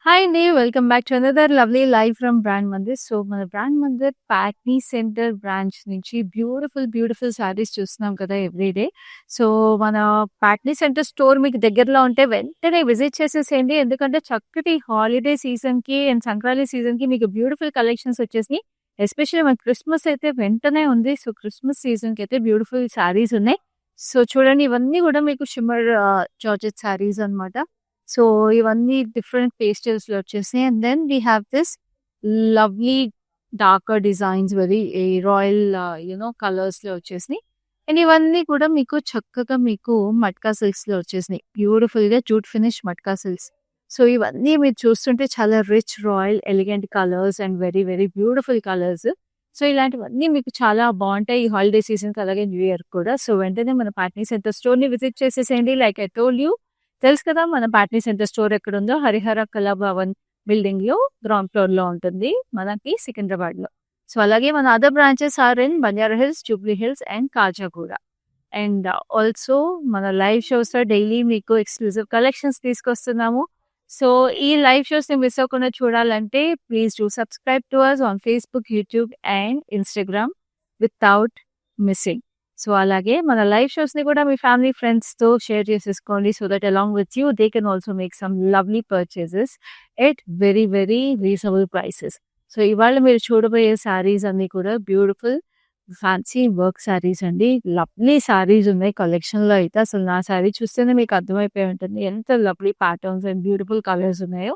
Hi అండి. Welcome back to another lovely live from Brand Mandir. So, మన Brand Mandir Patny centre branch నుంచి beautiful saris చూస్తున్నాం కదా ఎవ్రీడే. సో, మన ప్యాట్నీ సెంటర్ స్టోర్ మీకు దగ్గరలో ఉంటే వెంటనే విజిట్ చేసేసేయండి. ఎందుకంటే చక్కటి హాలిడే సీజన్‌కి అండ్ సంక్రాంతి సీజన్‌కి మీకు బ్యూటిఫుల్ కలెక్షన్స్ వచ్చేసినాయి. ఎస్పెషల్లీ మన క్రిస్మస్ అయితే వెంటనే ఉంది. సో, క్రిస్మస్ సీజన్‌కి అయితే బ్యూటిఫుల్ శారీస్ ఉన్నాయి. సో, చూడండి ఇవన్నీ కూడా మీకు షిమ్మర్ జార్జెట్ శారీస్ అన్నమాట. సో, ఇవన్నీ డిఫరెంట్ పేస్టల్స్‌లో వచ్చేసాయి. And then we have this lovely darker designs very royal కలర్స్‌లో వచ్చేసినాయి. అండ్ ఇవన్నీ కూడా మీకు చక్కగా మీకు మట్కా సిల్క్స్‌లో వచ్చేసినాయి. బ్యూటిఫుల్‌గా jute finish matka silks. So, ఇవన్నీ మీరు చూస్తుంటే చాలా rich, royal, elegant colours and very beautiful colours. So, ఇలాంటివన్నీ మీకు చాలా బావుంటాయి ఈ హాలిడే సీజన్‌కి అలాగే న్యూ ఇయర్ కూడా. సో, వెంటనే మన పాట్నీ సెంటర్ స్టోర్‌ని విజిట్ చేసేసేయండి. లైక్ ఐ టోల్డ్ యూ తెలుసు కదా మన పాట్నీ సెంటర్ స్టోర్ ఎక్కడుందో హరిహర కళాభవన్ బిల్డింగ్‌లో గ్రౌండ్ ఫ్లోర్‌లో ఉంటుంది మనకి సికింద్రాబాద్‌లో. సో, అలాగే మన other branches are in Banjara Hills, Jubilee Hills and Khajaguda. And also మన లైవ్ షోస్‌లో డైలీ మీకు ఎక్స్‌క్లూజివ్ కలెక్షన్స్ తీసుకొస్తున్నాము. సో, ఈ లైవ్ షోస్‌ని మిస్ అవ్వకుండా చూడాలంటే please do subscribe to us on Facebook, YouTube and Instagram without missing. So, అలాగే మన లైవ్ షోస్‌ని కూడా మీ ఫ్యామిలీ, ఫ్రెండ్స్‌తో షేర్ చేసేసుకోండి. So that along with you they can also make some lovely purchases at very reasonable prices. So, ఇవాళ మీరు చూడబోయే శారీస్ అన్నీ కూడా బ్యూటిఫుల్ ఫ్యాన్సీ వర్క్ శారీస్ అండి. లవ్లీ శారీస్ ఉన్నాయి కలెక్షన్‌లో అయితే. అసలు నా శారీ చూస్తేనే మీకు అర్థమైపోయి ఉంటుంది. ఎంత lovely patterns and beautiful colours ఉన్నాయో.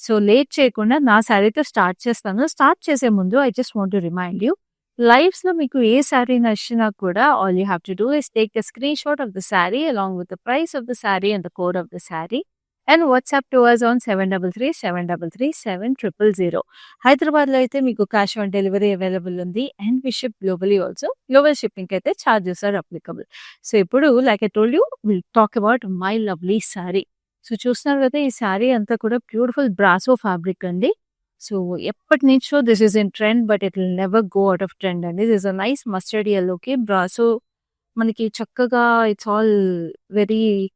సో, లేట్ చేయకుండా నా శారీతో స్టార్ట్ చేస్తాను. స్టార్ట్ చేసే ముందు I just want to remind you లైవ్స్‌లో మీకు ఏ శారీ నచ్చినా కూడా all you have to do is take a screenshot of the sari along with the price of the sari and the code of the sari and WhatsApp to us on 7337337000. హైదరాబాద్‌లో అయితే మీకు cash on delivery available ఉంది and we ship globally also. Global షిప్పింగ్‌కి అయితే charges are applicable. So, ఇప్పుడు like I told you will talk about my lovely sari. So, చూస్తున్నారు కదా ఈ శారీ అంతా కూడా బ్యూటిఫుల్ బ్రాసో ఫ్యాబ్రిక్ అండి. సో, ఎప్పటినుంచో this is in trend but it will never go out of trend అండి. This is a nice mustard యెల్లోకి brasso మనకి చక్కగా it's all very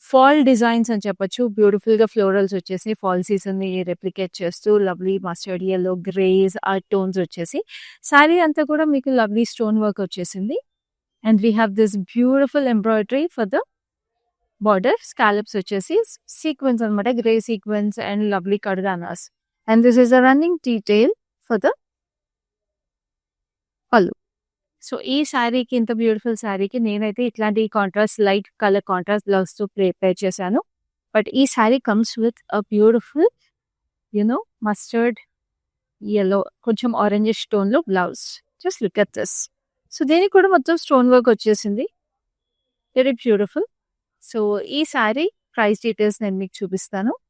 fall designs అని చెప్పొచ్చు. బ్యూటిఫుల్‌గా ఫ్లోరల్స్ వచ్చేసి ఫాల్ సీజన్‌ని రెప్లికేట్ చేస్తూ lovely mustard yellow, greys, art tones వచ్చేసి శారీ అంతా కూడా మీకు లవ్లీ స్టోన్ వర్క్ వచ్చేసింది. And we have this beautiful embroidery for the border. Scallops వచ్చేసి సీక్వెన్స్ అనమాట. Grey sequence and lovely kardanas. And this is a running detail for the pallu. So, ఈ శారీకి ఇంత బ్యూటిఫుల్ శారీకి నేనైతే ఇట్లాంటి కాంట్రాస్ట్ లైట్ కలర్ కాంట్రాస్ట్ బ్లౌజ్‌తో ప్రిపేర్ చేశాను. బట్ ఈ sari comes with a beautiful mustard yellow కొంచెం ఆరెంజిష్ టోన్‌లో blouse. Just look at this. So, దీనికి కూడా మొత్తం స్టోన్ వర్క్ వచ్చేసింది. Very beautiful. సో, ఈ శారీ ప్రైస్ డీటెయిల్స్ నేను మీకు చూపిస్తాను.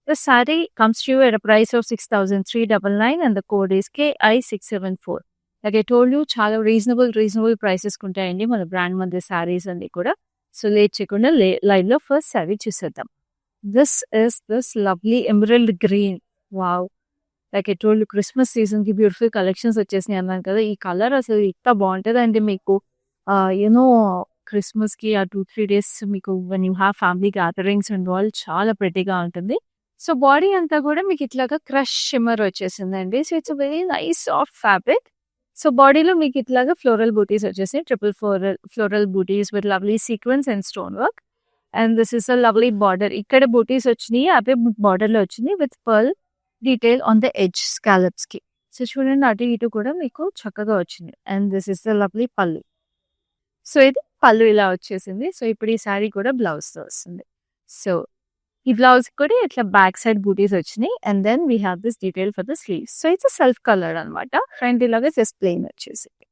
The saree comes to you at a price of 6,399 and the code is KI674. Like I told you, చాలా reasonable prices ఉంటాయండి మన బ్రాండ్ మంది శారీస్ అన్ని కూడా. సో, లేట్ చేయకుండా లైవ్‌లో ఫస్ట్ శారీ చూసేద్దాం. This lovely emerald green. Wow! Like I told you Christmas సీజన్‌కి బ్యూటిఫుల్ కలెక్షన్స్ వచ్చేసినాయి అన్నాను కదా! ఈ కలర్ అసలు ఎంత బావుంటదంటే మీకు క్రిస్మస్‌కి ఆ 2, 3 డేస్ మీకు when you have family gatherings and all చాలా ప్రెట్టీగా ఉంటుంది. సో, బాడీ అంతా కూడా మీకు ఇట్లాగా క్రష్ షిమ్మర్ వచ్చేసిందండి. So, it's a very nice soft fabric. So, బాడీలో మీకు ఇట్లాగా ఫ్లోరల్ బూటీస్ వచ్చేసాయి. Triple floral buttis with lovely sequence and stone work. And this is a lovely border. ఇక్కడ బూటీస్ వచ్చినాయి. అవే బార్డర్‌లో వచ్చినాయి with pearl detail on the edge స్కాలప్స్‌కి. సో, చూడండి అటు ఇటు కూడా మీకు చక్కగా వచ్చింది. And this is the lovely పల్లు. సో, ఇది పల్లు ఇలా వచ్చేసింది. సో, ఇప్పుడు ఈ శారీ కూడా బ్లౌజ్‌తో వస్తుంది. సో, ఈ బ్లౌజ్‌కి కూడా ఇట్లా బ్యాక్ సైడ్ బూటీస్ వచ్చినాయి. And then we have this detail for the sleeves. So, it's self colour అనమాట. ఫ్రంట్ ఇలాగా జస్ట్ ప్లెయిన్ వచ్చేసింది.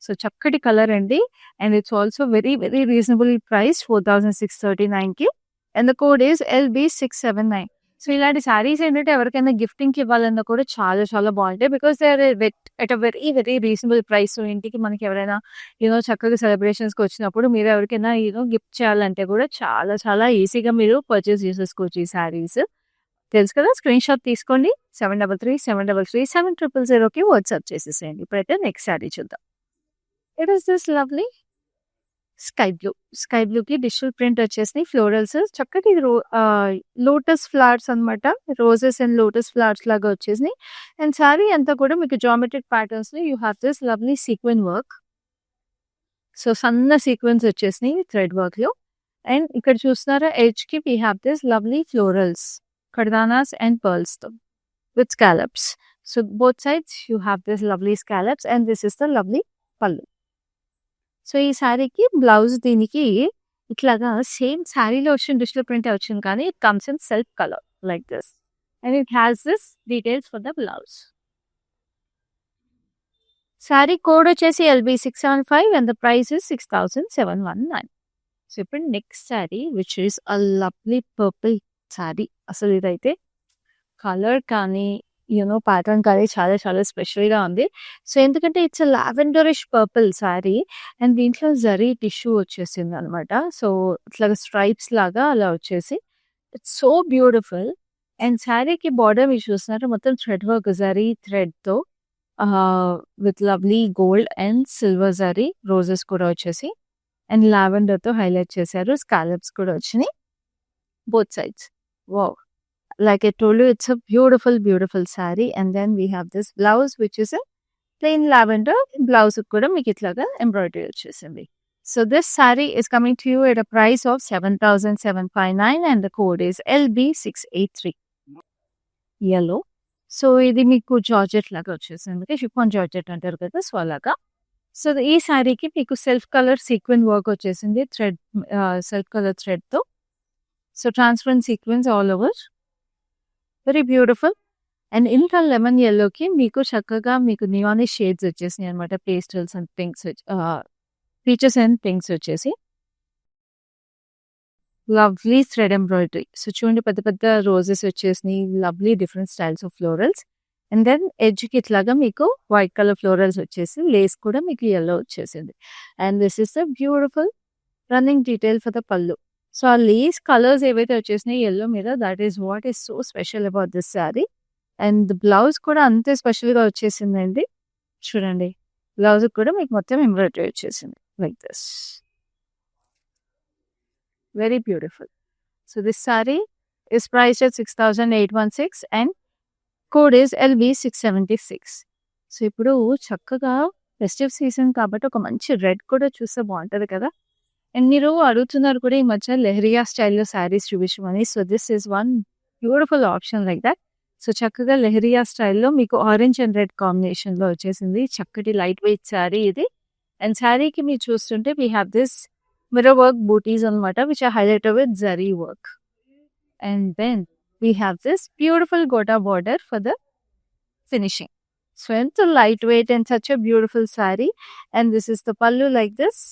సో, చక్కటి కలర్ అండి. And it's also very reasonable price 4,639కి and the code is LB679. So, ఇలాంటి శారీస్ ఏంటంటే ఎవరికైనా గిఫ్టింగ్‌కి ఇవ్వాలన్నా కూడా చాలా బావుంటాయి. Because they are at a very reasonable price. So, ఇంటికి మనకి ఎవరైనా చక్కగా సెలబ్రేషన్స్‌కి వచ్చినప్పుడు మీరు ఎవరికైనా గిఫ్ట్ చేయాలంటే కూడా చాలా ఈజీగా మీరు పర్చేస్ చేసేసుకోవచ్చు ఈ శారీస్. తెలుసు కదా! స్క్రీన్ షాట్ తీసుకోండి. 7337337000కి వాట్సాప్ చేసేసేయండి. ఇప్పుడైతే నెక్స్ట్ శారీ చూద్దాం. It is this lovely sky blue. Sky బ్లూకి డిజిటల్ ప్రింట్ వచ్చేసినాయి. ఫ్లోరల్స్ చక్కటి లోటస్ ఫ్లవర్స్ అనమాట. రోజెస్ అండ్ లోటస్ ఫ్లవర్స్ లాగా వచ్చేసినాయి. అండ్ శారీ అంతా కూడా మీకు జామెట్రిక్ ప్యాటర్న్స్ లో you have this lovely sequin work. So సన్న సీక్వెన్స్ వచ్చేసినాయి థ్రెడ్ వర్క్ లో. అండ్ ఇక్కడ చూస్తున్నారా ఎడ్జ్ కి we have this lovely florals, కర్దానాస్ అండ్ పర్ల్స్ తో with scallops. So both sides you have this lovely scallops and this is the lovely pallu. So ఈ శారీకి బ్లౌజ్ దీనికి ఇట్లాగా సేమ్ శారీలో వచ్చిన డిజిటల్ ప్రింట్ వచ్చింది కానీ it comes in self colour like this and it has this details for the blouse. Sari code వచ్చేసి LB675 and the price is 6719. So ఇప్పుడు next sari which is a lovely purple sari. అసలు ఇదైతే colour కానీ pattern కానీ చాలా చాలా స్పెషల్గా ఉంది. సో ఎందుకంటే it's lavenderish purple sari and దీంట్లో జరీ టిష్యూ వచ్చేసింది అనమాట. సో ఇట్లా స్ట్రైప్స్ లాగా అలా వచ్చేసి ఇట్స్ సో బ్యూటిఫుల్. అండ్ శారీకి బార్డర్ మీరు చూస్తున్నారు మొత్తం థ్రెడ్ వర్క్ జరీ థ్రెడ్తో with lovely gold and silver zari roses కూడా వచ్చేసి అండ్ లావెండర్తో హైలైట్ చేశారు. స్కాలప్స్ కూడా వచ్చినాయి both sides. Wow, like I told you, it's a beautiful saree. And then we have this blouse which is a plain lavender blouse kuda meeku itlaga embroidery vachesindi. So this saree is coming to you at a price of 7759 and the code is LB683. Yellow. So ఇది మీకు georgette లాగా వచ్చేసింది, chiffon georgette అంటారు కదా, so అలాగా. So ఈ శారీకి మీకు సెల్ఫ్ కలర్ సీక్వెన్ వర్క్ వచ్చేసింది థ్రెడ్, సెల్ఫ్ కలర్ థ్రెడ్తో. So transparent sequins all over, very beautiful. And ఇంకా లెమన్ ఎల్లోకి మీకు చక్కగా మీకు నియానిష్ షేడ్స్ వచ్చేసినాయి అనమాట. Pastels and pinks, peaches and pinks వచ్చేసి లవ్లీ థ్రెడ్ ఎంబ్రాయిడరీ. సో చూడండి పెద్ద పెద్ద రోజెస్ వచ్చేసినాయి, lovely different styles of florals. And then ఎడ్జ్కి ఇట్లాగా మీకు వైట్ కలర్ ఫ్లోరల్స్ వచ్చేసి లేస్ కూడా మీకు ఎల్లో వచ్చేసింది. And this is the beautiful running detail for the pallu. So ఆ లేస్ కలర్స్ ఏవైతే వచ్చేసినాయి ఎల్లో మీద, that is what is so special about this sari. And blouse కూడా అంతే స్పెషల్గా వచ్చేసిందండి. చూడండి బ్లౌజ్ కూడా మీకు మొత్తం ఎంబ్రాయిడరీ వచ్చేసింది like this, very beautiful. So this sari is priced at 6816 and code is LB676. So ఇప్పుడు చక్కగా ఫెస్టివ్ సీజన్ కాబట్టి ఒక మంచి రెడ్ కూడా చూస్తే బాగుంటుంది కదా. అండ్ మీరు అడుగుతున్నారు కూడా ఈ మధ్య లెహరియా స్టైల్లో శారీస్ చూపించమని. So this is one beautiful option like that. So చక్కగా లెహరియా స్టైల్లో మీకు ఆరెంజ్ అండ్ రెడ్ కాంబినేషన్లో వచ్చేసింది చక్కటి లైట్ వెయిట్ శారీ ఇది. అండ్ శారీకి మీరు చూస్తుంటే we have this mirror work బూటీస్ అనమాట which are highlighted with zari work. And then we have this beautiful gota border for the finishing. So ఎంత light weight and such a beautiful sari. And this is the pallu like this.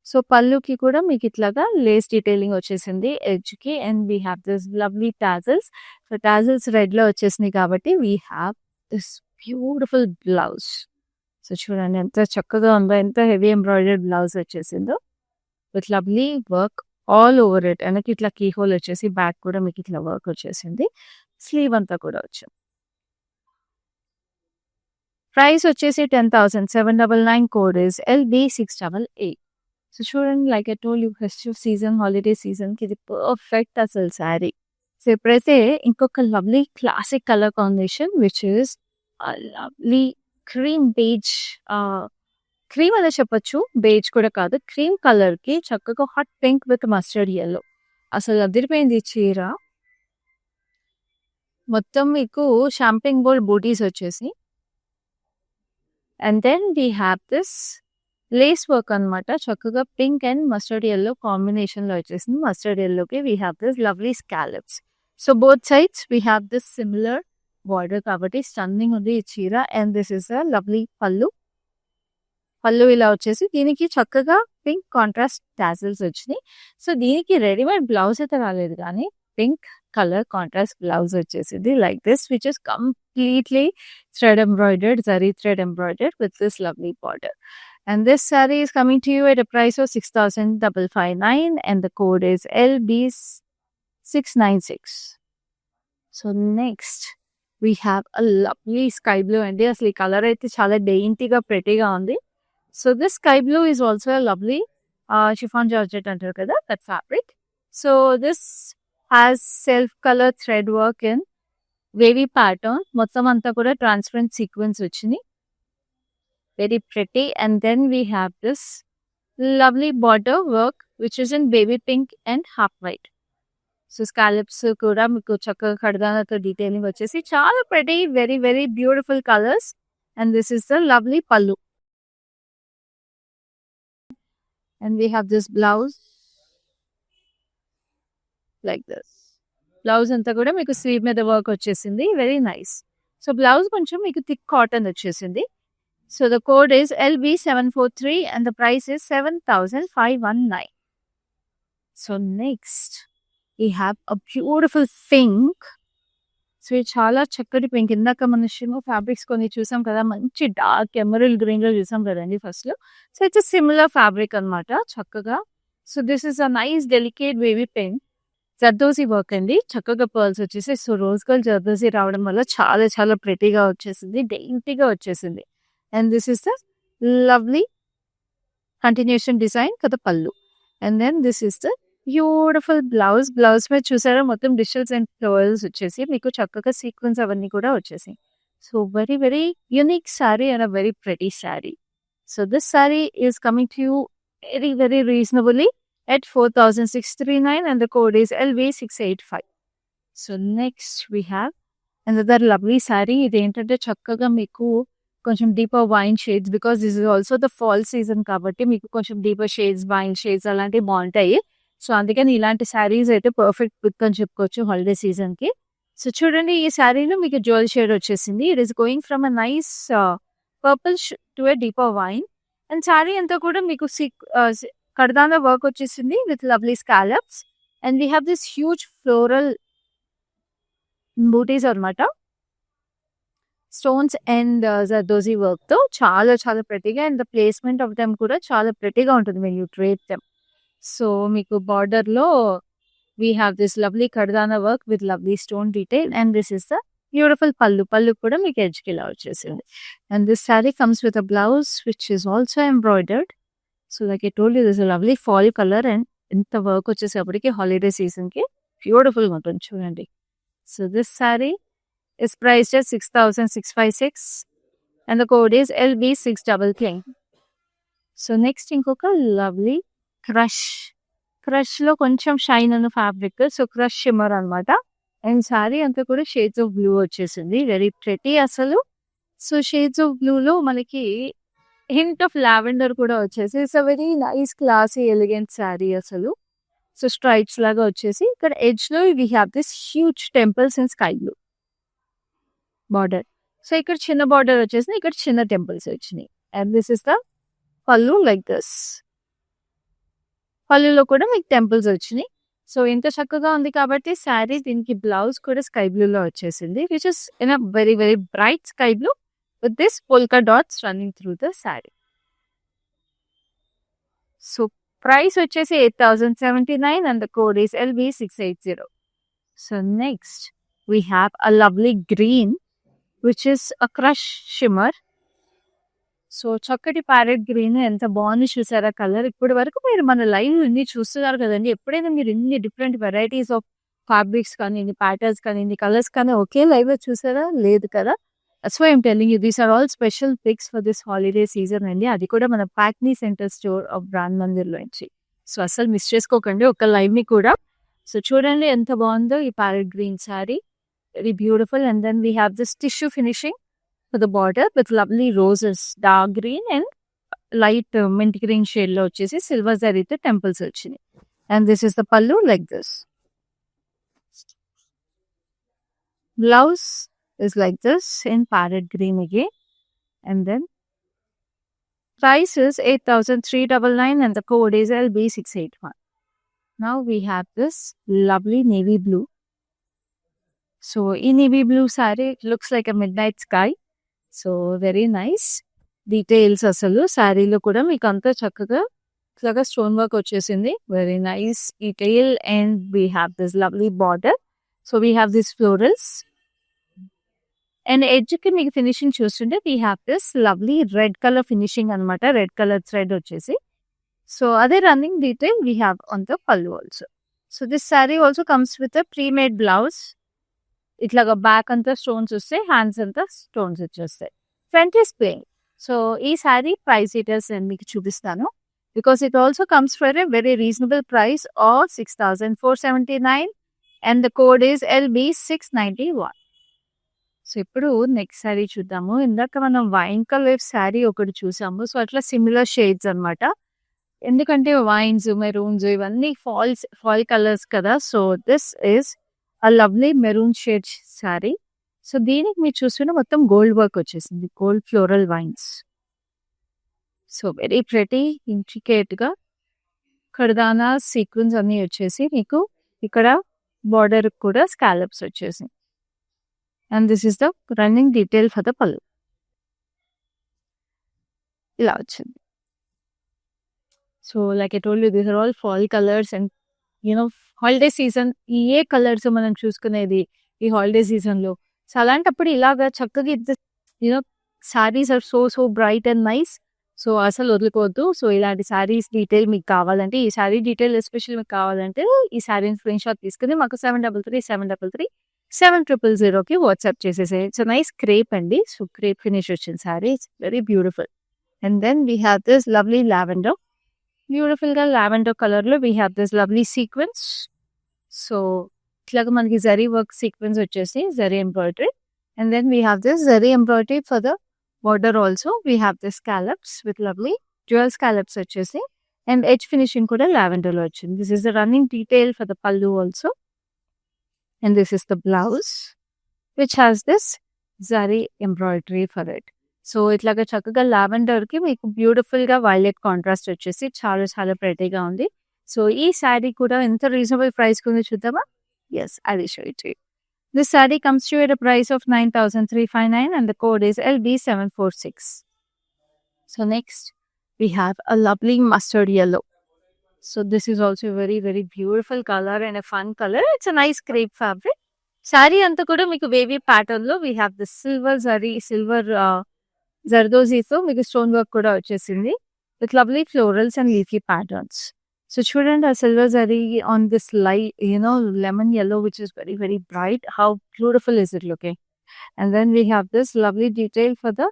So పళ్ళుకి కూడా మీకు ఇట్లాగా lace detailing వచ్చేసింది ఎడ్జ్కి. And we have this lovely tassels. So tassels రెడ్లో వచ్చేసినాయి కాబట్టి we have this beautiful blouse. So చూడండి ఎంత చక్కగా ఉందో, ఎంత హెవీ ఎంబ్రాయిడర్డ్ బ్లౌజ్ వచ్చేసిందో with lovely work all over it. వెనక్కి ఇట్లా కీ హోల్ వచ్చేసి బ్యాక్ కూడా మీకు ఇట్లా వర్క్ వచ్చేసింది, స్లీవ్ అంతా కూడా వచ్చింది. ప్రైస్ వచ్చేసి 10,799. Code is LB688. సో చూడండి like I told you festive season, holiday సీజన్కి ఇది పర్ఫెక్ట్ అసలు శారీ. సో ఇప్పుడైతే ఇంకొక lovely classic colour combination which is lovely cream beige, cream అనే చెప్పొచ్చు, బేజ్ కూడా కాదు, క్రీమ్ కలర్కి చక్కగా hot pink with mustard yellow. అసలు అదిరిపోయింది చీర. మొత్తం మీకు షాంపింగ్ బోల్ బూటీస్ వచ్చేసి. And then we have this lace work అనమాట, చక్కగా పింక్ అండ్ మస్టర్డ్ ఎల్లో కాంబినేషన్లో వచ్చేసింది. మస్టర్డ్ ఎల్లోకి we have this lovely scallops. So both sides we have this similar border కాబట్టి స్టన్నింగ్ ఉంది ఈ చీర. And this is a lovely పళ్ళు. పళ్ళు ఇలా వచ్చేసి దీనికి చక్కగా పింక్ కాంట్రాస్ట్ టాజిల్స్ వచ్చినాయి. సో దీనికి రెడీమేడ్ బ్లౌజ్ అయితే రాలేదు కానీ పింక్ కలర్ కాంట్రాస్ట్ బ్లౌజ్ వచ్చేసింది like this which is completely thread embroidered, zari thread embroidered with this lovely border. And this saree is coming to you at a price of 6,559 and the code is LB696. So next we have a lovely sky blue and asli color aithe chala dainty ga pretty ga undi. So this sky blue is also a lovely chiffon georgette antaru kada, that fabric. So this has self color thread work in wavy pattern. Mottam anta kuda transparent sequence vachini. Very pretty. And then we have this lovely border work which is in baby pink and half white. So scallops kuda meeku chakkaga kadanato detailing vachesi chaala pretty, very very beautiful colors. And this is the lovely pallu. And we have this blouse like this. Blouse anta kuda meeku sleeve మీద work వచ్చేసింది, very nice. So blouse కొంచెం మీకు thick cotton వచ్చేసింది. So the code is LB743 and the price is 7,519. So next we have a beautiful pink. So ఇది చాలా చక్కటి pink. ఇందాక మన షిమ్మర్ ఫ్యాబ్రిక్స్ కొన్ని చూసాం కదా, మంచి డార్క్ ఎమరల్డ్ గ్రీన్ లో చూసాం కదండి ఫస్ట్ లో. సో ఇట్స్ సిమిలర్ ఫ్యాబ్రిక్ అనమాట చక్కగా. So this is a nice delicate baby pink. Zardozi work అండి, చక్కగా పర్ల్స్ వచ్చేసి. సో రోజ్ గోల్డ్ జర్దోజీ రావడం వల్ల చాలా చాలా ప్రెటీగా వచ్చేసింది, డెయింటీగా వచ్చేసింది. And this is the lovely continuation design కదా pallu. And then this is the beautiful blouse. Blouse మీద చూసారా మొత్తం డిజిటల్స్ అండ్ ఫ్లోరల్స్ వచ్చేసి మీకు చక్కగా సీక్వెన్స్ అవన్నీ కూడా వచ్చేసి. So very very unique sari and a very pretty sari. So this sari is coming to you very very reasonably at 4,639 and the code is LV685. So next we have another lovely saree. ఇది ఏంటంటే చక్కగా మీకు కొంచెం deeper wine shades, because this is also the fall season కాబట్టి మీకు కొంచెం deeper shades, wine shades అలాంటివి బాగుంటాయి. సో అందుకని ఇలాంటి శారీస్ అయితే పర్ఫెక్ట్ పిక్ అని చెప్పుకోవచ్చు హాలిడే సీజన్ కి. సో చూడండి ఈ శారీలో మీకు జ్యువెల్ షేడ్ వచ్చేసింది. It is going from a nice purple to a deeper wine. And sari అంతా కూడా మీకు కర్దానా వర్క్ వచ్చేసింది with lovely scallops. And we have this huge floral బూటీస్ అనమాట, స్టోన్స్ అండ్ జర్దోజీ వర్క్ తో చాలా చాలా ప్రెటీగా. And the placement of them కూడా చాలా ప్రెటీగా ఉంటుంది when you drape them. So మీకు బార్డర్ లో we have this lovely kardana work with lovely stone detail. And this is the beautiful పళ్ళు. పళ్ళు కూడా మీకు ఎడ్జ్కి ఇలా వచ్చేసింది. And this sari comes with a blouse which is also embroidered. So like I told you this lovely fall colour. And ఇంత work వచ్చేసేపటికి holiday season కి బ్యూటిఫుల్గా ఉంటుంది చూడండి. So this sari is priced at 6,656 and the code is LB633. So next ఇంకొక lovely crush. Crush లో కొంచెం shine అన్న fabric. So crush shimmer అనమాట. అండ్ శారీ అంతా కూడా షేడ్స్ ఆఫ్ బ్లూ వచ్చేసింది, వెరీ ప్రెటీ అసలు. సో షేడ్స్ ఆఫ్ బ్లూ లో మనకి హింట్ ఆఫ్ లావెండర్ కూడా వచ్చేసి it's a very nice classy elegant sari అసలు. సో స్ట్రైప్స్ లాగా వచ్చేసి ఇక్కడ ఎడ్జ్ లో we have this huge temples in sky blue border. So ఇక్కడ చిన్న బార్డర్ వచ్చేసి ఇక్కడ చిన్న టెంపుల్స్ వచ్చినాయి. అండ్ దిస్ ఇస్ ద పళ్ళు లైక్ దిస్. పళ్ళులో కూడా మీకు టెంపుల్స్ వచ్చినాయి. సో ఇంత చక్కగా ఉంది కాబట్టి శారీ, దీనికి బ్లౌజ్ కూడా స్కై బ్లూలో వచ్చేసింది which is in a very very bright sky blue with this polka dots running through the saree. So price వచ్చేసి 8,079 and the code is LB680. So next we have a lovely green which is a crush shimmer. So చక్కటి parrot green ఎంత బాగుంది చూసారా colour. ఇప్పటి వరకు మీరు మన live ఇన్ని చూస్తున్నారు కదండి. ఎప్పుడైనా మీరు ఇన్ని డిఫరెంట్ వెరైటీస్ ఆఫ్ ఫ్యాబ్రిక్స్ కానీ, ఇన్ని ప్యాటర్న్స్ కానీ, ఇన్ని కలర్స్ కానీ ఒకే లైవ్ లో చూసారా? లేదు కదా. That's why I'm telling you, these are all special picks for this holiday season అండి. అది కూడా మన ప్యాక్నీ center store of brand Mandir లోంచి. సో అసలు మిస్ చేసుకోకండి ఒక లైవ్ ని కూడా. సో చూడండి ఎంత బాగుందో ఈ parrot green saree, very beautiful. And then we have this tissue finishing for the border with lovely roses, dark green and light mint green shade లో వచ్చేసి సిల్వర్ జరీతో టెంపుల్స్ వచ్చినాయి. And this is the pallu like this. Blouse is like this in parrot green again. And then price is 8,399 and the code is LB681. Now we have this lovely navy blue. So in navy blue saree, it looks like a midnight sky. So very nice details asalu. Saree lo kuda meeku anta chakkaga ఇట్లాగా stone work వచ్చేసింది, very nice detail. And we have this lovely border. So we have these florals and ఎడ్జ్‌కి మీకు finishing చూస్తుంటే we have this lovely red colour finishing అనమాట. Red colour thread వచ్చేసి. So అదే running detail we have on the pallu also. So this sari also comes with a pre made blouse. ఇట్లాగా back అంతా stones వస్తాయి. Hands అంతా stones వచ్చేస్తాయి. Front is plain. So ఈ sari price details నేను మీకు చూపిస్తాను. Because it also comes for a very reasonable price of 6,479 and the code is LB691. So ఇప్పుడు నెక్స్ట్ శారీ చూద్దాము. ఇందాక మనం వైన్ కలర్ శారీ ఒకటి చూసాము. సో అట్లా సిమిలర్ షేడ్స్ అనమాట. ఎందుకంటే వైన్స్, మెరూన్స్ ఇవన్నీ ఫాల్ కలర్స్ కదా. So this is a lovely maroon shade sari. So దీనికి మీరు చూస్తుంటే మొత్తం గోల్డ్ వర్క్ వచ్చేసింది. Gold floral vines. So very pretty ఇంట్రికేట్గా కర్దానా సీక్వెన్స్ అన్నీ వచ్చేసి మీకు ఇక్కడ బార్డర్ కూడా స్కాలప్స్ వచ్చేసి. And this is the running detail for the pallu. ఇలా వచ్చింది. So like I told you these are all fall colours and holiday season ఏ కలర్స్ మనం చూసుకునేది ఈ హాలిడే సీజన్లో. సో అలాంటప్పుడు ఇలాగా చక్కగా sarees are so bright and nice. So అసలు వదులుకోవద్దు. సో ఇలాంటి శారీస్ డీటెయిల్ మీకు కావాలంటే, ఈ శారీ డీటెయిల్ ఎస్పెషల్ మీకు కావాలంటే ఈ శారీని స్క్రీన్ షాట్ తీసుకుని మాకు 733700 వాట్సాప్ చేసేసాయి. ఇట్స్ నైస్ క్రేప్ అండి. సో క్రేప్ ఫినిష్ వచ్చిన saree. It's very beautiful. And then we have this lovely lavender. Beautiful గా లావెండర్ కలర్ లో we have this lovely sequence. So ఇట్లాగా మనకి జరీ వర్క్ సీక్వెన్స్ వచ్చేసి zari embroidery. And then we have this zari embroidery for the border also. We have the scallops with lovely jewel scallops వచ్చేసి. And edge finishing కూడా lavender లో వచ్చింది. This is the running detail for the pallu also. And this is the blouse which has this zari embroidery for it. So ఇట్లాగా చక్కగా lavender కి మీకు beautiful గా violet contrast వచ్చేసి చాలా చాలా ప్రెటీగా ఉంది. సో ఈ శారీ కూడా ఎంత రీజనబుల్ ప్రైస్ కుందో చూద్దామా? ఎస్, అది show it. This saree comes to you at a price of 9,359 and the code is LB746. So next we have a lovely mustard yellow. So this is also a very very beautiful color and a fun color. It's a nice crepe fabric. Saree anta kuda meeku wavy pattern lo we have the silver zardozi tho meeku stone work kuda vachesindi with lovely florals and leafy patterns. So children, a silver zari on this light, lemon yellow, which is very, very bright. How beautiful is it looking? And then we have this lovely detail for the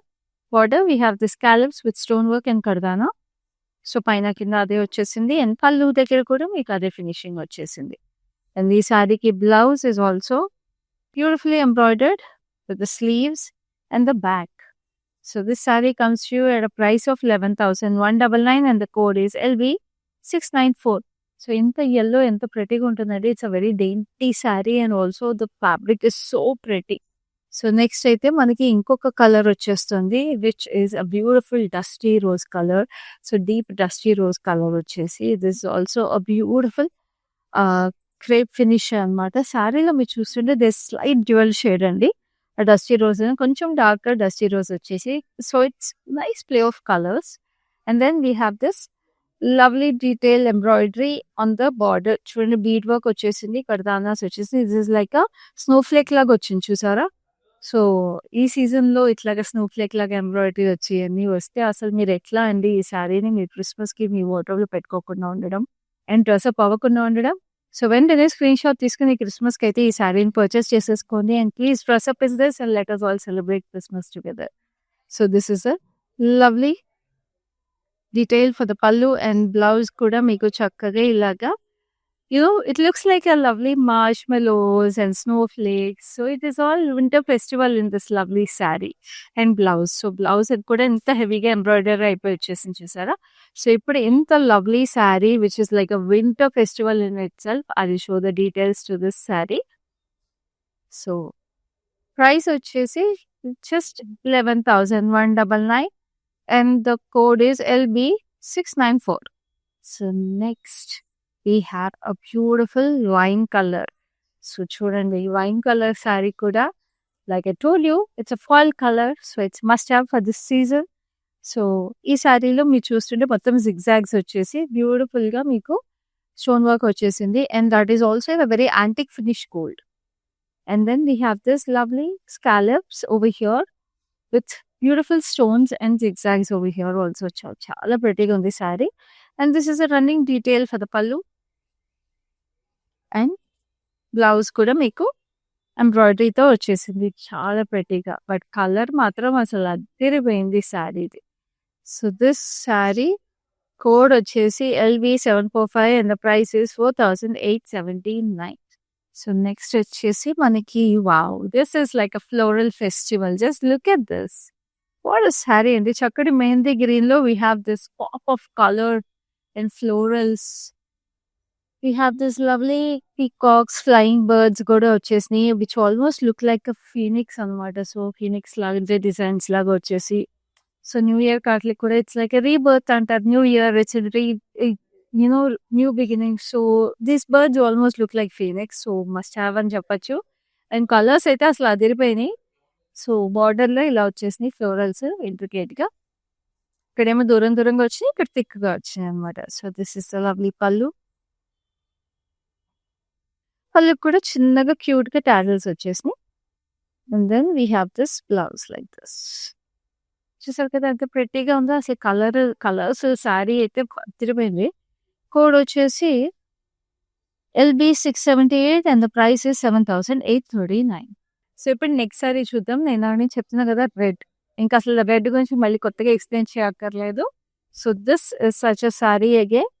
border. We have the scallops with stonework and kardana. So paina kinda ade vachesindi and pallu దగ్గర కూడా మీకు అదే finishing వచ్చేసింది. And the saree ki blouse is also beautifully embroidered with the sleeves and the back. So this saree comes to you at a price of 11,199 and the code is LB694. So ఇంత yellow ఎంత ప్రెటీగా ఉంటుందండి. It's a very dainty sari and also the fabric is so pretty. So next అయితే మనకి ఇంకొక colour వచ్చేస్తుంది which is a beautiful dusty rose colour. So deep dusty rose colour వచ్చేసి this also a beautiful crepe finish అనమాట. శారీలో మీరు చూస్తుంటే this slight dual shade అండి. ఆ డస్టీ రోజ్ కొంచెం డార్కర్ డస్టీ రోజ్ వచ్చేసి. So it's nice play of colours. And then we have this lovely detail embroidery on the border. చూడండి bead work వచ్చేసింది, కర్దానాస్ వచ్చేసి. This is like a snowflake లాగా వచ్చింది చూసారా. సో ఈ సీజన్ లో ఇట్లాగా స్నో ఫ్లేక్ లాగా ఎంబ్రాయిడరీ వచ్చి అన్ని వస్తే అసలు మీరు ఎట్లా అండి ఈ శారీని మీరు క్రిస్మస్ కి మీ వార్డ్రోబ్ లో పెట్టుకోకుండా ఉండడం అండ్ డ్రెస్అప్ అవ్వకుండా ఉండడం. సో వెంటనే స్క్రీన్ షాట్ తీసుకుని క్రిస్మస్ కి అయితే ఈ శారీని పర్చేస్ చేసేసుకోండి. And please dress up is this and let us all celebrate Christmas together. So this is a lovely detail for the pallu and blouse kuda meeku chakkaga ilaga it looks like a lovely marshmallows and snowflakes. So it is all winter festival in this lovely saree and blouse. So blouse it kuda inta heavy ga embroidery అయిపోయి వచ్చేసింది చూసారా. So ఇప్పుడు ఇంత lovely saree which is like a winter festival in itself. I will show the details to this saree. So price వచ్చేసి just 11,199 and the code is LB694. So next we have a beautiful wine color. So chudandi wine color saree kuda like I told you it's a fall color, so it's must have for this season. So ee saree lo mee chustunte mottham zigzags vachesi beautiful ga meeku stone work vachesindi and that is also a very antique finish gold. And then we have this lovely scallops over here with beautiful stones and zigzags over here also. Chala pretty on the saree. And this is a running detail for the pallu. And blouse kuda meeku ఎంబ్రాయిడరీతో వచ్చేసింది. చాలా ప్రెటీగా. But colour మాత్రం అసలు అదిరిపోయింది శారీది. So this sari code వచ్చేసి LV745 and the price is 4879. So next వచ్చేసి మనకి wow, this is like a floral festival. Just look at this. What a sari అండి. చక్కటి మెహందీ గ్రీన్ లో we have this pop of colour and florals. We have this lovely peacocks, flying birds కూడా వచ్చేసినాయి, which almost look like a phoenix అనమాట. So Phoenix లాగా designs లాగా వచ్చేసి, so new year కాట్లకి కూడా ఇట్స్ లైక్ రీబర్త్ అంటారు. New year it's new beginning. So these birds almost look like Phoenix. So must have అని చెప్పచ్చు. అండ్ కలర్స్ అయితే అసలు అదిరిపోయినాయి. సో బార్డర్ లో ఇలా వచ్చేసినాయి ఫ్లోరల్స్ ఇంట్రికేట్ గా. ఇక్కడేమో దూరం దూరంగా వచ్చినాయి, ఇక్కడ థిక్గా వచ్చినాయి అనమాట. So this is the lovely pallu. పళ్ళుకి కూడా చిన్నగా క్యూట్ గా టాజల్స్ వచ్చేసినాయి. And then we have this blouse like this. చూసారు కదా ఎంత ప్రెట్టీగా ఉందో. అసలు కలర్స్ శారీ అయితే అదిరిపోయింది. కోడ్ వచ్చేసి LB678 and the price is 7839. So ఇప్పుడు నెక్స్ట్ శారీ చూద్దాం. నేను చెప్తున్నా కదా రెడ్. ఇంకా అసలు రెడ్ గురించి మళ్ళీ కొత్తగా ఎక్స్ప్లెయిన్ చేయక్కర్లేదు. So this is such a sari again.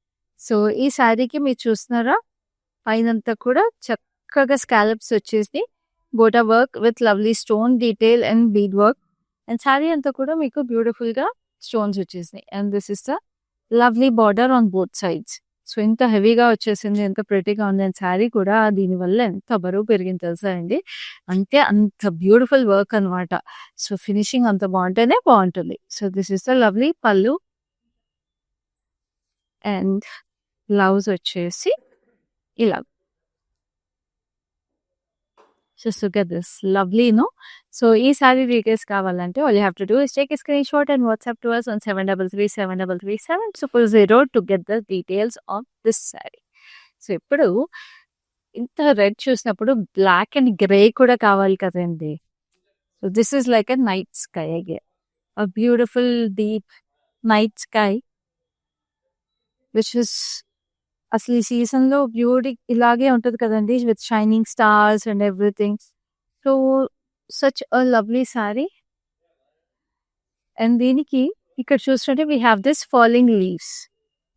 So ఈ శారీకి మీరు చూస్తున్నారా, పైనంతా కూడా చక్కగా స్కాలప్స్ వచ్చేసి బోటా work with lovely stone detail and bead work. And sari అంతా కూడా మీకు బ్యూటిఫుల్ గా స్టోన్స్ వచ్చేసినాయి. And this is the lovely border on both sides. So ఎంత హెవీగా వచ్చేసింది, ఎంత ప్రెటీగా ఉంది. అండ్ శారీ కూడా దీనివల్ల ఎంత బరువు పెరిగింది తెలుసా అండి. అంటే అంత బ్యూటిఫుల్ వర్క్ అనమాట. సో ఫినిషింగ్ అంత బాగుంటేనే బాగుంటుంది. So this is the lovely పళ్ళు. అండ్ బ్లౌజ్ వచ్చేసి ఇలా. Just look at this. Lovely, no? So, ఈ సారీ డీటెయిల్స్ కావాలంటే all you have to do is take a screenshot and WhatsApp to us on 73373370 to get the details of this saree. So ఇప్పుడు ఇంత red చూసినప్పుడు black and grey కూడా కావాలి కదండి. So this is like a night sky again. A beautiful deep night sky which is అసలు ఈ season లో beauty ఇలాగే ఉంటది కదండి, with shining stars and everything. So such a lovely sorry. And దీనికి ఇక్కడ చూస్తుంటే we have this falling leaves.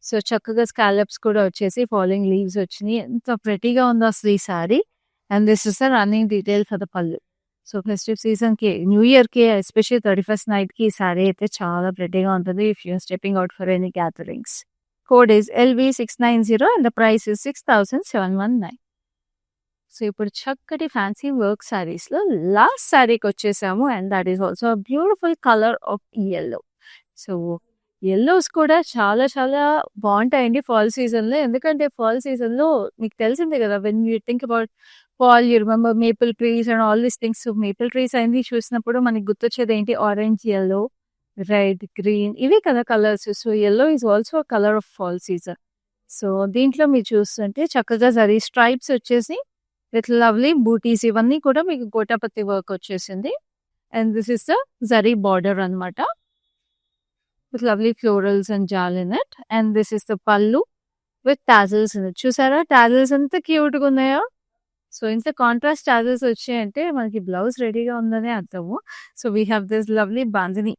So చక్కగా స్కాలప్స్ కూడా వచ్చేసి ఫాలింగ్ లీవ్స్ వచ్చినాయి. ఎంత ప్రెటీగా ఉందో అసలు ఈ saree. And this is the running detail for the pallu. So festive season కి, న్యూ ఇయర్ కి, ఎస్పెషల్లీ 31st నైట్ కి ఈ సారీ అయితే చాలా ప్రెటీగా ఉంటుంది if you're stepping out for any gatherings. Code is LV690 and the price is 6719. So ఇప్పుడు చక్కటి ఫ్యాన్సీ వర్క్ సారీస్ లో లాస్ట్ సారీకి వచ్చేసాము. And that is also beautiful colour of yellow. So yellows కూడా చాలా చాలా బాగుంటాయండి ఫాల్ సీజన్ లో. ఎందుకంటే ఫాల్ సీజన్ లో మీకు తెలిసిందే కదా, when you think about fall you remember maple trees and all these things. So maple trees అయింది చూసినప్పుడు మనకి గుర్తొచ్చేది ఏంటి, ఆరెంజ్, yellow, రెడ్, గ్రీన్, ఇవి కదా colours. So yellow is also colour of fall season. So దీంట్లో మీరు చూస్తుంటే చక్కగా జరీ స్ట్రైప్స్ వచ్చేసి విత్ లవ్లీ బూటీస్, ఇవన్నీ కూడా మీకు గోటాపత్తి వర్క్ వచ్చేసింది. And this is the zari border అనమాట with lovely florals and jaal in it. And this is the pallu with tassels in it. చూసారా టాజల్స్ ఎంత క్యూట్గా ఉన్నాయో. సో ఇంత కాంట్రాస్ట్ టాజల్స్ వచ్చాయంటే మనకి బ్లౌజ్ రెడీగా ఉందనే అర్థము. So we have this lovely bandhani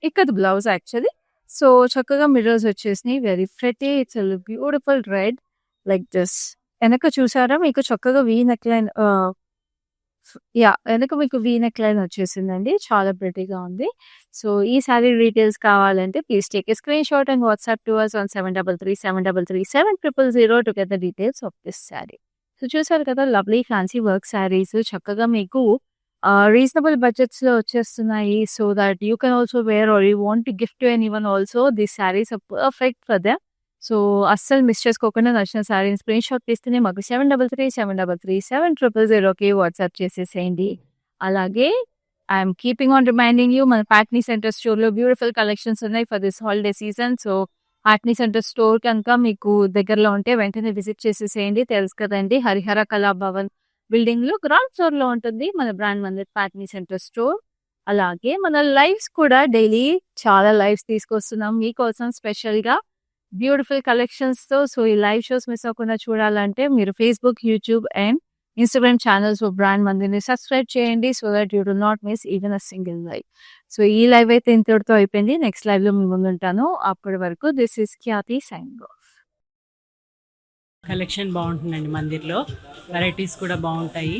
ikat blouse actually. So చక్కగా మిర్రర్స్ వచ్చేసినాయి, very pretty. It's beautiful red like this. వెనక చూసారా మీకు చక్కగా వీ నెక్ లైన్, వెనక మీకు వీ నెక్ లైన్ వచ్చేసిందండి, చాలా ప్రెటీగా ఉంది. సో ఈ సారీ డీటెయిల్స్ కావాలంటే please take a screenshot and WhatsApp to us on 7337337000 to get the details of this saree. So చూసారు కదా లవ్లీ ఫ్యాన్సీ వర్క్ శారీస్ చక్కగా మీకు రీజనబుల్ బడ్జెట్స్ లో వచ్చేస్తున్నాయి. So that you can also wear or you want to gift to anyone also. This sarees are perfect for them. So అస్సలు miss చేసుకోకుండా నచ్చిన శారీని స్క్రీన్ షాట్ తీస్తేనే మాకు 7337337000కి వాట్సాప్ చేసేసేయండి. అలాగే I'm keeping on reminding you, మన ప్యాట్నీ సెంటర్ స్టోర్ లో beautiful collections ఉన్నాయి for this holiday season. So Patny centre store కనుక మీకు దగ్గరలో ఉంటే వెంటనే విజిట్ చేసేసేయండి. తెలుసు కదండి, హరిహర కళా భవన్ బిల్డింగ్‌లో గ్రౌండ్ ఫ్లోర్‌లో ఉంటుంది మన Brand Mandir Patny centre store. అలాగే మన లైవ్స్ కూడా డైలీ చాలా లైవ్స్ తీసుకొస్తున్నాం మీకోసం స్పెషల్‌గా బ్యూటిఫుల్ కలెక్షన్స్‌తో. సో, ఈ లైవ్ షోస్ మిస్ అవ్వకుండా చూడాలంటే మీరు Facebook, YouTube and Instagram channels of brand మందిర్‌ని సబ్స్క్రైబ్ చేయండి. So that you do not miss even a single live. So, ఈ లైవ్ అయితే ఇంతటితో అయిపోయింది. నెక్స్ట్ లైవ్‌లో మీ ముందుంటాను. అప్పటి వరకు this is Khyati signing off. Collection బాగుంటుందండి మందిర్లో, వెరైటీస్ కూడా బాగుంటాయి.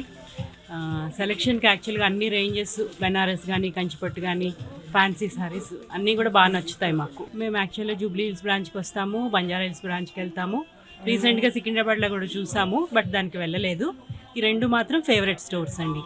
సెలెక్షన్కి యాక్చువల్గా అన్ని రేంజెస్, బెనారస్ కానీ, కంచిపట్టు కానీ, ఫ్యాన్సీ సారీస్ అన్నీ కూడా బాగా నచ్చుతాయి మాకు. మేము యాక్చువల్గా జూబ్లీ హిల్స్ బ్రాంచ్కి వస్తాము, బంజారా హిల్స్ బ్రాంచ్కి వెళ్తాము. రీసెంట్గా సికింద్రాబాద్లో కూడా చూసాము, బట్ దానికి వెళ్ళలేదు. ఈ రెండు మాత్రం ఫేవరెట్ స్టోర్స్ అండి.